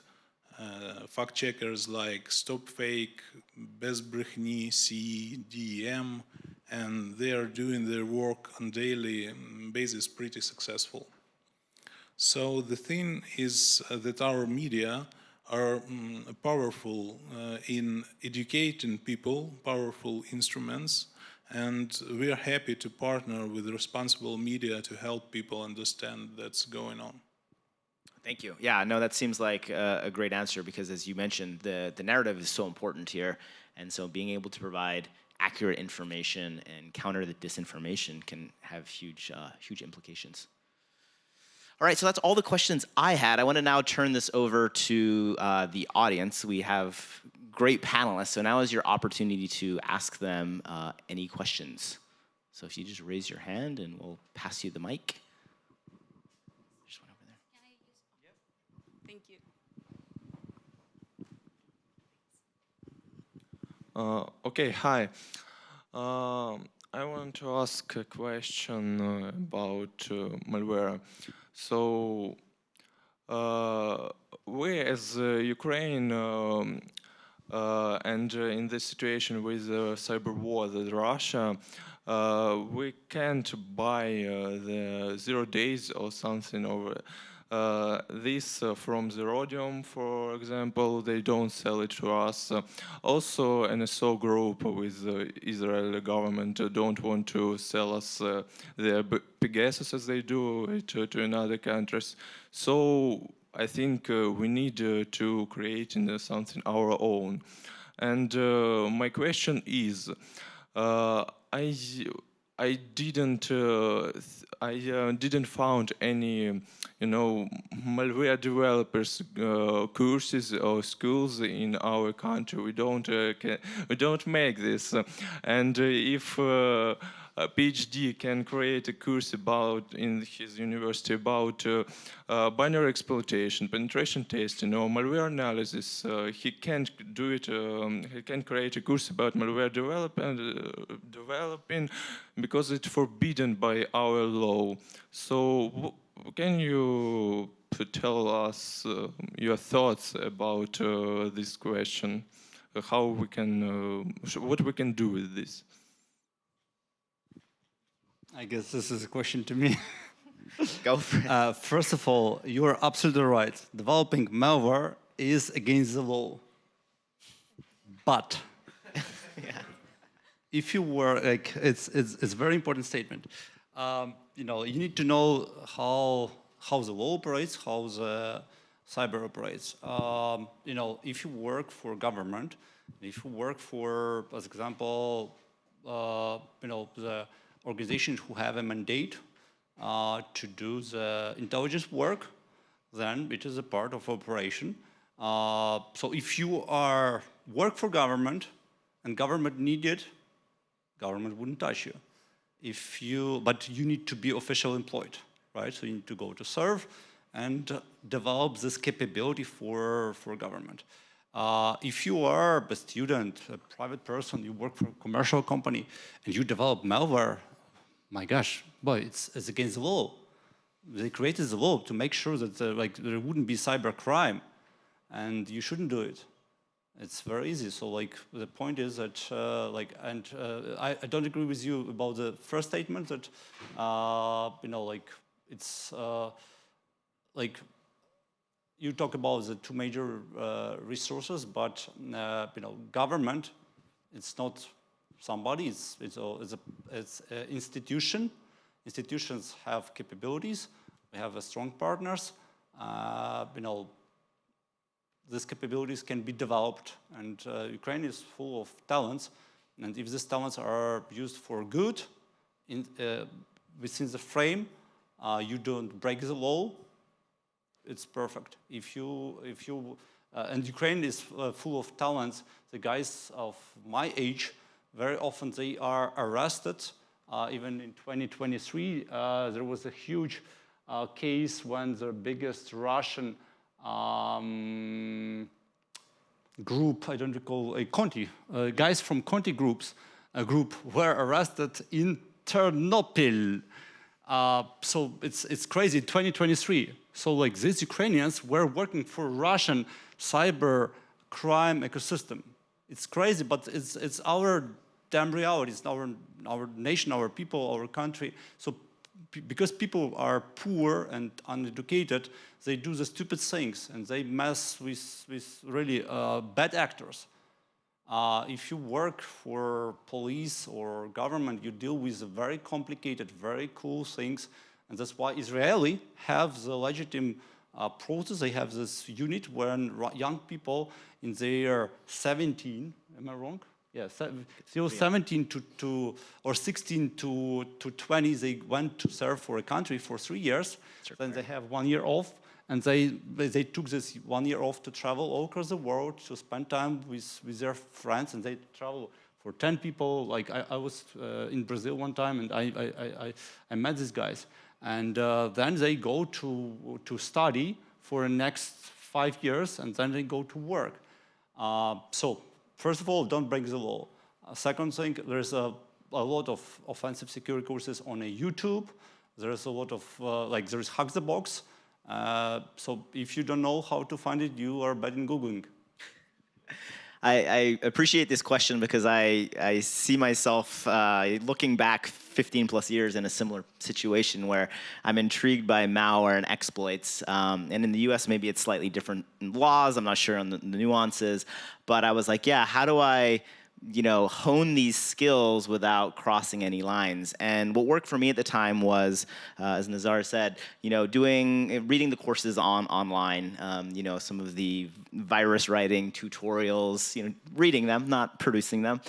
fact checkers like Stop Fake, Bez Brechny, CDM, and they are doing their work on daily basis pretty successful. So the thing is that our media are powerful in educating people, powerful instruments, and we are happy to partner with responsible media to help people understand that's going on. Thank you. Yeah, no, that seems like a great answer because, as you mentioned, the narrative is so important here, and so being able to provide accurate information and counter the disinformation can have huge implications. All right, so that's all the questions I had. I want to now turn this over to the audience. We have great panelists, so now is your opportunity to ask them any questions. So if you just raise your hand and we'll pass you the mic. There's one over there. Thank you. Okay, hi. I want to ask a question about malware. So, we as Ukraine and in this situation with cyber war with Russia, we can't buy the 0 days or something over this from the Rhodium, for example. They don't sell it to us. Also, NSO group with the Israeli government don't want to sell us their Pegasus as they do it to another countries. So I think we need to create something our own. And my question is, I didn't found any, malware developers courses or schools in our country. We don't make this, and if a PhD can create a course in his university about binary exploitation, penetration testing, or malware analysis, he can't do it. He can create a course about malware developing because it's forbidden by our law. So, can you tell us your thoughts about this question? How we can, what we can do with this? I guess this is a question to me. Go for it. First of all, you are absolutely right. Developing malware is against the law. But if you were it's a very important statement. You need to know how the law operates, how the cyber operates. If you work for government, if you work for, as example, the organizations who have a mandate to do the intelligence work, then it is a part of operation. So if you work for government and government need it, government wouldn't touch you. But you need to be officially employed, right? So you need to go to serve and develop this capability for government. If you are a student, a private person, you work for a commercial company, and you develop malware, my gosh, boy, it's against the law. They created the law to make sure that there wouldn't be cyber crime, and you shouldn't do it. It's very easy. So the point is that I don't agree with you about the first statement that it's you talk about the two major resources, but government, it's not somebody. It's an institution. Institutions have capabilities. We have strong partners. These capabilities can be developed, and Ukraine is full of talents. And if these talents are used for good, within the frame, you don't break the law. It's perfect. And Ukraine is full of talents. The guys of my age, very often they are arrested. Even in 2023, there was a huge case when the biggest Russian group, I don't recall, Conti, guys from Conti group were arrested in Ternopil. So it's crazy, 2023. So these Ukrainians were working for Russian cyber crime ecosystem. It's crazy, but it's our damn reality. It's our nation, our people, our country. So because people are poor and uneducated, they do the stupid things and they mess with really bad actors. If you work for police or government, you deal with very complicated, very cool things. And that's why Israeli have the legitimate process. They have this unit where young people in their 17, am I wrong? Yeah, 17 to or 16 to 20, they went to serve for a country for 3 years. Then they have 1 year off, and they took this 1 year off to travel all across the world to spend time with their friends, and they travel for 10 people. Like I was in Brazil one time, and I met these guys, and then they go to study for the next 5 years, and then they go to work. So first of all, don't break the law. Second thing, there's a lot of offensive security courses on YouTube. There's a lot of, there's Hack the Box. So if you don't know how to find it, you are bad in Googling. I appreciate this question because I see myself looking back 15 plus years in a similar situation where I'm intrigued by malware and exploits. And in the US, maybe it's slightly different laws. I'm not sure on the nuances. But I was like, yeah, how do I hone these skills without crossing any lines? And what worked for me at the time was, as Nazar said, reading the courses online, some of the virus writing tutorials, reading them, not producing them,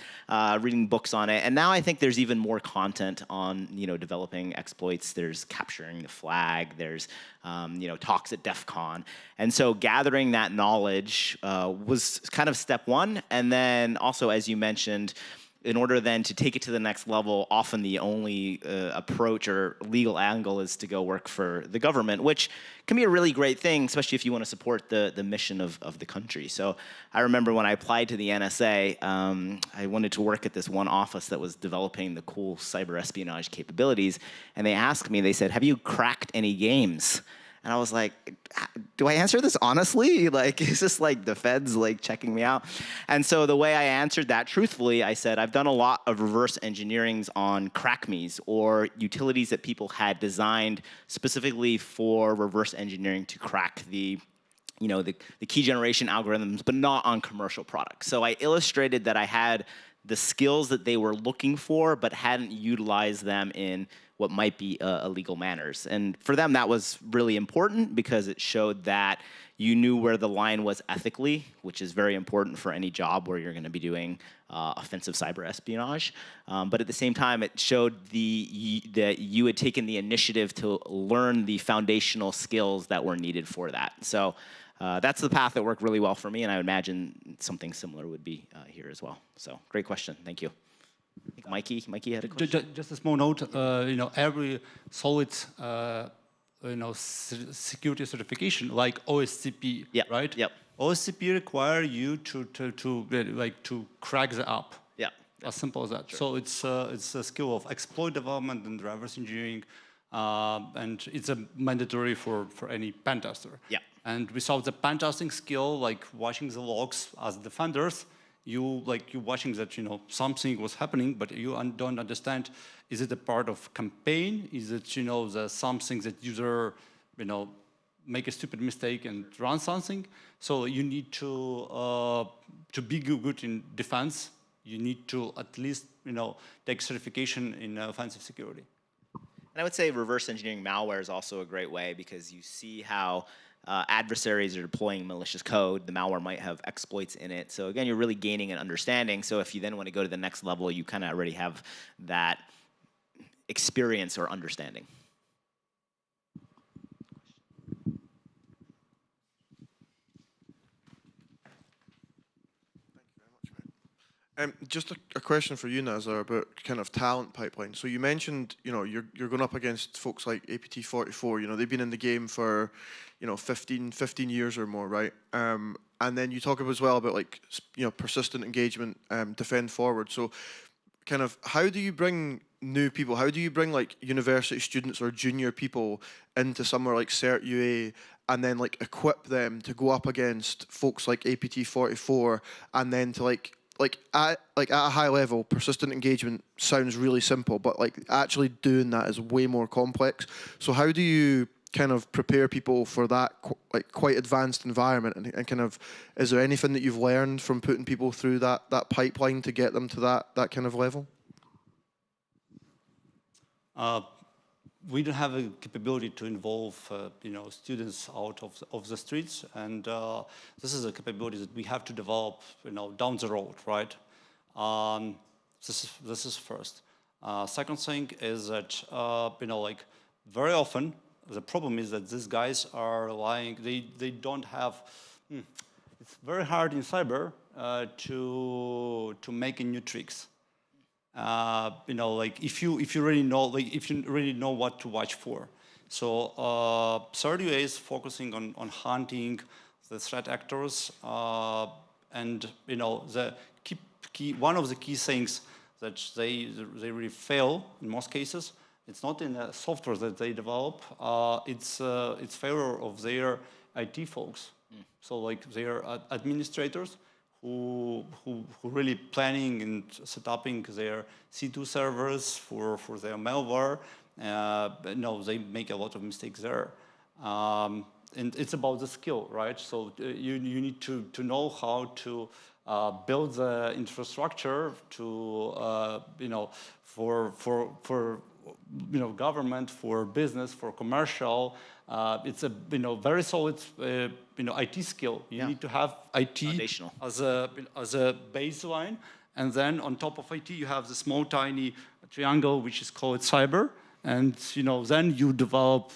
reading books on it. And now I think there's even more content on, developing exploits. There's capturing the flag. There's, talks at DEF CON. And so gathering that knowledge was kind of step one. And then also, as you mentioned, in order then to take it to the next level, often the only approach or legal angle is to go work for the government, which can be a really great thing, especially if you want to support the mission of the country. So I remember when I applied to the NSA, I wanted to work at this one office that was developing the cool cyber espionage capabilities. And they asked me, they said, have you cracked any games? And I was like, do I answer this honestly? Is this the feds checking me out? And so the way I answered that truthfully, I said, I've done a lot of reverse engineerings on crackmes or utilities that people had designed specifically for reverse engineering to crack the key generation algorithms, but not on commercial products. So I illustrated that I had the skills that they were looking for, but hadn't utilized them in what might be illegal manners. And for them, that was really important because it showed that you knew where the line was ethically, which is very important for any job where you're going to be doing offensive cyber espionage. But at the same time, it showed that you had taken the initiative to learn the foundational skills that were needed for that. So that's the path that worked really well for me, and I would imagine something similar would be here as well. So great question. Thank you. I think Mikey had a question. Just a small note. Every solid, security certification like OSCP, right? Yep. OSCP require you to crack the app. Yeah. As simple as that. Sure. So it's a skill of exploit development and reverse engineering, and it's a mandatory for any pen tester. Yeah. And without the pen testing skill, watching the logs as defenders, you're watching that something was happening, but you don't understand. Is it a part of campaign? Is it the something that user make a stupid mistake and run something? So you need to be good in defense. You need to at least take certification in offensive security. And I would say reverse engineering malware is also a great way because you see how adversaries are deploying malicious code. The malware might have exploits in it. So again, you're really gaining an understanding. So if you then want to go to the next level, you kind of already have that experience or understanding. Just a question for you, Nazar, about kind of talent pipeline. So you mentioned, you're going up against folks like APT44. They've been in the game for, 15 years or more, right? And then you talk as well about persistent engagement, defend forward. So kind of how do you bring new people? How do you bring university students or junior people into somewhere like CERT-UA and then equip them to go up against folks like APT44 and then to at a high level, persistent engagement sounds really simple, but actually doing that is way more complex. So how do you kind of prepare people for that quite advanced environment, and kind of, is there anything that you've learned from putting people through that pipeline to get them to that kind of level? we don't have a capability to involve, students out of the streets, and this is a capability that we have to develop, down the road, right? This is first. Second thing is that, very often the problem is that these guys are lying. They don't have. It's very hard in cyber to make new tricks. If you really know what to watch for. So CERT-UA is focusing on hunting the threat actors, and the one of the key things that they really fail in most cases. It's not in the software that they develop. It's failure of their IT folks. So their administrators who really planning and setting their C2 servers for their malware. They make a lot of mistakes there. And it's about the skill, right? So you need to know how to build the infrastructure to for government, for business, for commercial. It's a very solid IT skill. You need to have IT as a baseline, and then on top of IT you have the small tiny triangle which is called cyber, and then you develop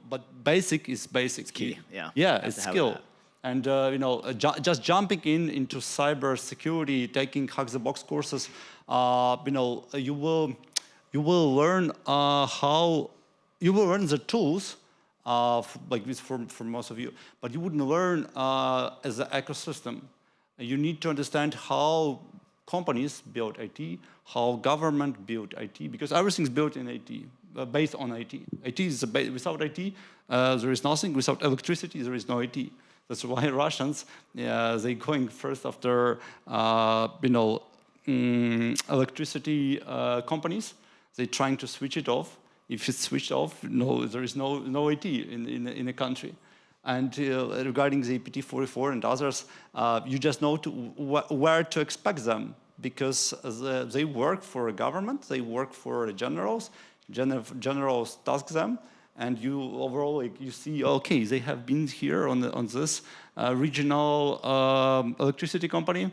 but basic is basic. It's key. It's skill. And just jumping into cyber security, taking hack the box courses, you will learn the tools, like this for most of you, but you wouldn't learn as an ecosystem. You need to understand how companies build IT, how government build IT, because everything's built in IT, based on IT. IT is without IT, there is nothing. Without electricity, there is no IT. That's why Russians, they going first after electricity companies. They're trying to switch it off. If it's switched off, there is no IT in a country. And regarding the APT44 and others, you just know where to expect them, because they work for a government, they work for the generals. Generals task them, and you overall you see, okay, they have been here on this regional electricity company.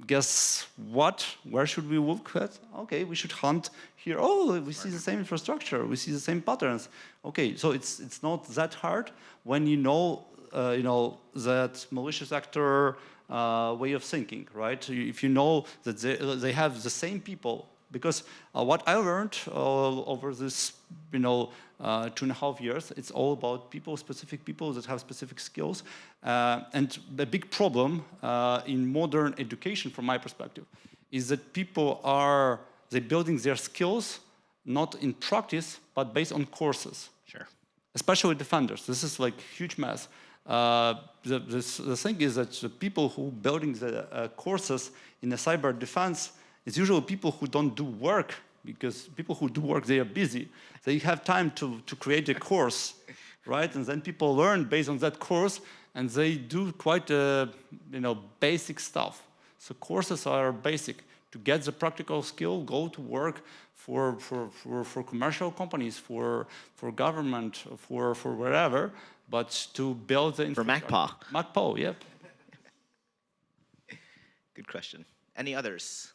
Guess what? Where should we look at? Okay, we should hunt here. Oh, we see the same infrastructure. We see the same patterns. Okay, so it's not that hard when you know that malicious actor way of thinking, right? If you know that they have the same people. Because what I learned over this, 2.5 years, it's all about specific people that have specific skills. And the big problem in modern education, from my perspective, is that people they're building their skills not in practice, but based on courses. Sure. Especially defenders. This is like huge mess. The thing is that the people who building the courses in the cyber defense, it's usually people who don't do work, because people who do work, they are busy. They have time to create a course, right? And then people learn based on that course, and they do quite basic stuff. So courses are basic. To get the practical skill, go to work for commercial companies, for government, for wherever, but to build the infrastructure. For MacPaw. MacPaw, yep. Good question. Any others?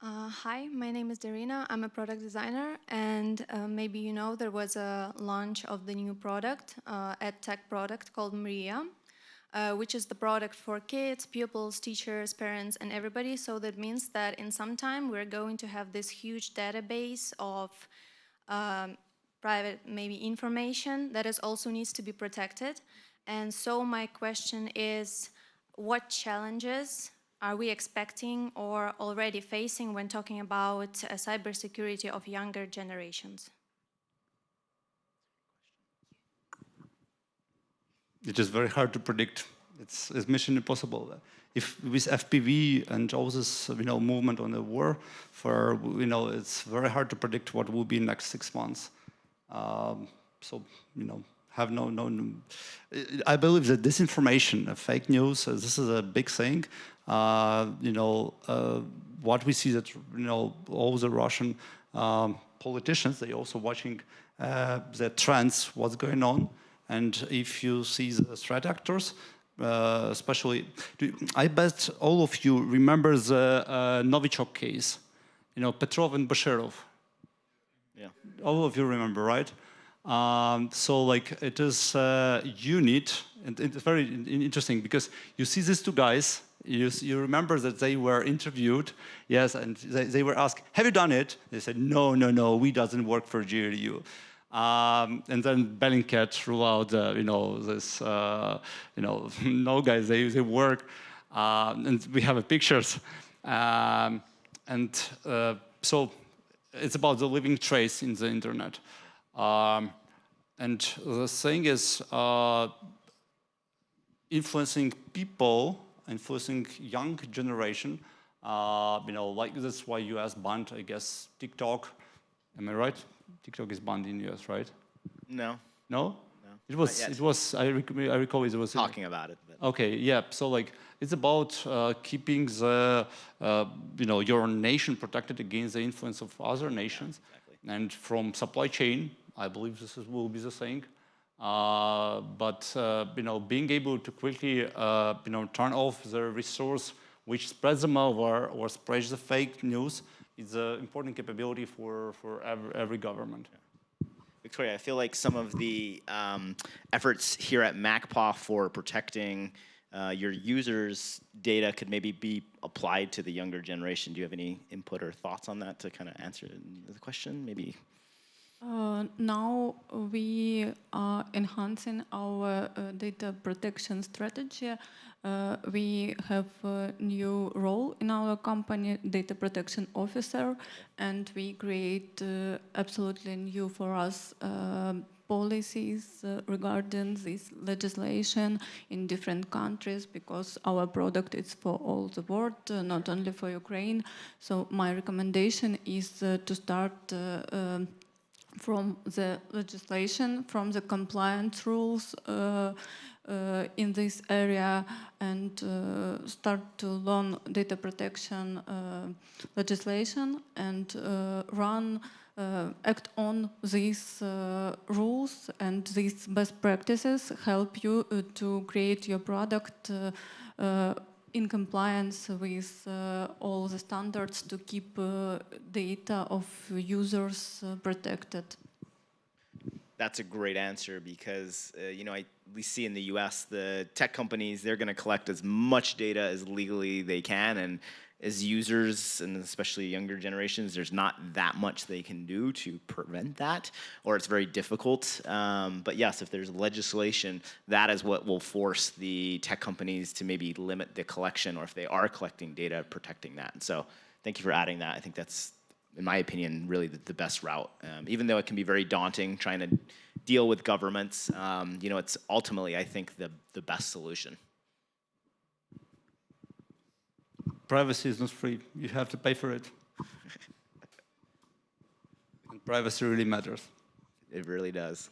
Hi, my name is Darina. I'm a product designer, and maybe you know there was a launch of the new product, EdTech product called Maria, which is the product for kids, pupils, teachers, parents, and everybody. So that means that in some time we're going to have this huge database of private, maybe information that also needs to be protected. And so my question is, what challenges are we expecting or already facing when talking about cybersecurity of younger generations? It is very hard to predict. It's mission impossible. If with FPV and all this, movement on the war, it's very hard to predict what will be in the next 6 months. so, have no. I believe that disinformation, fake news, this is a big thing. What we see that, all the Russian politicians, they also watching the trends, what's going on. And if you see the threat actors, especially, I bet all of you remember the Novichok case, Petrov and Bashirov. Yeah. All of you remember, right? So like it is unit, and it's very interesting because you see these two guys, you remember that they were interviewed, yes, and they were asked, have you done it? They said, no, we doesn't work for GRU. And then Bellingcat ruled out, this, no guys, they work, and we have pictures. So it's about the living trace in the internet. And the thing is, influencing people, influencing young generation, like that's why US banned, I guess, TikTok. Am I right? TikTok is banned in US, right? No. No? No. It was. I recall it was talking about it. But. Okay, yeah. So like, it's about keeping the, your nation protected against the influence of other nations, exactly. And from supply chain. I believe this will be the thing. Being able to quickly, turn off the resource which spreads the malware or spreads the fake news is an important capability for every government. Yeah. Viktoriia, I feel like some of the efforts here at MacPaw for protecting your users' data could maybe be applied to the younger generation. Do you have any input or thoughts on that to kind of answer the question? Maybe. Now we are enhancing our data protection strategy. We have a new role in our company, data protection officer, and we create absolutely new for us policies regarding this legislation in different countries, because our product is for all the world, not only for Ukraine. So my recommendation is to start from the legislation, from the compliance rules in this area, and start to learn data protection legislation and act on these rules, and these best practices help you to create your product in compliance with all the standards to keep data of users protected. That's a great answer because, we see in the US, the tech companies, they're going to collect as much data as legally they can. And as users, and especially younger generations, there's not that much they can do to prevent that, or it's very difficult. But yes, if there's legislation, that is what will force the tech companies to maybe limit the collection, or if they are collecting data, protecting that. And so thank you for adding that. I think that's, in my opinion, really the best route. Even though it can be very daunting trying to deal with governments, it's ultimately, I think, the best solution. Privacy is not free. You have to pay for it. And privacy really matters. It really does.